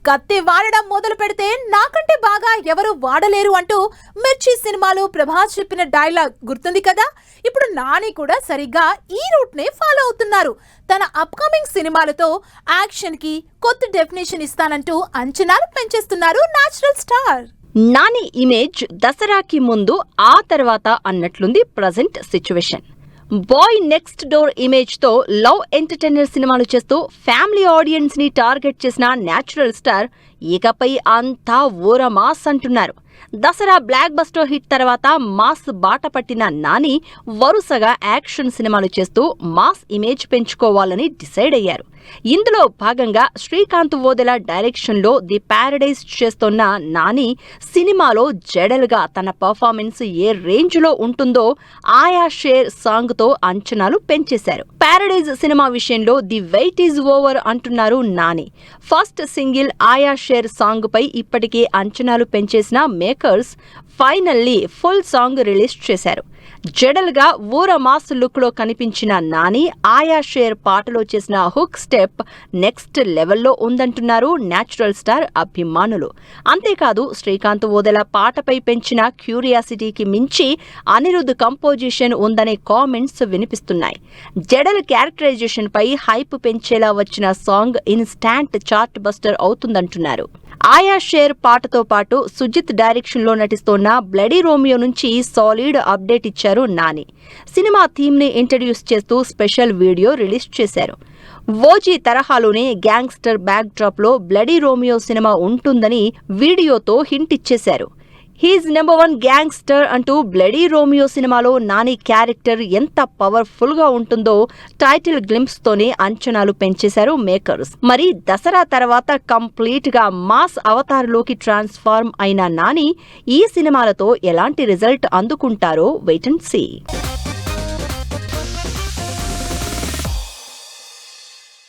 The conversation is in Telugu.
కత్తి వాడడం మొదలు పెడితే నాకంటే బాగా ఎవరు వాడలేరు అంటూ మిర్చి సినిమాలో ప్రభాస్ చెప్పిన డైలాగ్ గుర్తుంది కదా. ఇప్పుడు నాని కూడా సరిగ్గా ఈ రూట్ నే ఫాలో అవుతున్నారు. తన అప్కమింగ్ సినిమాలతో యాక్షన్ కి కొత్త డెఫినేషన్ ఇస్తానంటూ అంచనాలు పెంచేస్తున్నారు నేచురల్ స్టార్. నాని ఇమేజ్ దసరాకి ముందు ఆ తర్వాత అన్నట్లుంది present situation. Boy next door image తో లవ్ ఎంటర్టైనర్ సినిమాలు చేస్తూ ఫ్యామిలీ ఆడియన్స్ ని టార్గెట్ చేసిన నేచురల్ స్టార్ ఇకపై అంతా ఊర మాస్ అంటున్నారు. దసరా బ్లాక్ బస్టర్ హిట్ తర్వాత మాస్ బాట పట్టిన నాని వరుసగా యాక్షన్ సినిమాలు చేస్తూ మాస్ ఇమేజ్ పెంచుకోవాలని డిసైడ్ అయ్యారు. ఇందులో భాగంగా శ్రీకాంత్ వోదెల డైరెక్షన్ లో ది ప్యారడైజ్ చేస్తున్న నాని సినిమాలో జడల్గా తన పర్ఫార్మెన్స్ ఏ రేంజ్ లో ఉంటుందో ఆయా షేర్ సాంగ్ తో అంచనాలు పెంచేశారు. ప్యారడైజ్ సినిమా విషయంలో ది వెయిట్ ఈజ్ ఓవర్ అంటున్నారు Nani. First single Aaya Sher song పై ఇప్పటికే అంచనాలు పెంచేసిన makers finally full song release చేశారు. జడల్గా ఊర మాస్ లుక్ లో కనిపించిన నాని ఆయా షేర్ పాటలో చేసిన హుక్ స్టెప్ నెక్స్ట్ లెవెల్లో ఉందంటున్నారు నేచురల్ స్టార్ అభిమానులు. అంతేకాదు శ్రీకాంత్ వోదెల పాటపై పెంచిన క్యూరియాసిటీకి మించి అనిరుద్ధ్ కంపోజిషన్ ఉందనే కామెంట్స్ వినిపిస్తున్నాయి. జడల్ క్యారెక్టరైజేషన్ పై హైప్ పెంచేలా వచ్చిన సాంగ్ ఇన్స్టాంట్ చార్ట్ బస్టర్ అవుతుందంటున్నారు. ఆయా షేర్ పాటతో పాటు సుజిత్ డైరెక్షన్ లో నటిస్తోన్న బ్లడీ రోమియో నుంచి సాలిడ్ అప్డేట్ ఇచ్చారు నాని. సినిమా థీమ్ ని ఇంట్రడ్యూస్ చేస్తూ స్పెషల్ వీడియో రిలీజ్ చేశారు. ఓజీ తరహాలోనే గ్యాంగ్స్టర్ బ్యాక్ డ్రాప్ లో బ్లడీ రోమియో సినిమా ఉంటుందని వీడియోతో హింట్ ఇచ్చేశారు. హీజ్ నెంబర్ 1 గ్యాంగ్స్టర్ అంటూ బ్లడీ రోమియో సినిమాలో నాని క్యారెక్టర్ ఎంత పవర్ఫుల్ గా ఉంటుందో టైటిల్ గ్లింప్స్ తోనే అంచనాలు పెంచేశారు మేకర్స్. మరి దసరా తర్వాత కంప్లీట్ గా మాస్ అవతార్లోకి ట్రాన్స్ఫార్మ్ అయిన నాని ఈ సినిమాలతో ఎలాంటి రిజల్ట్ అందుకుంటారో వెయిట్ అండ్ సీ.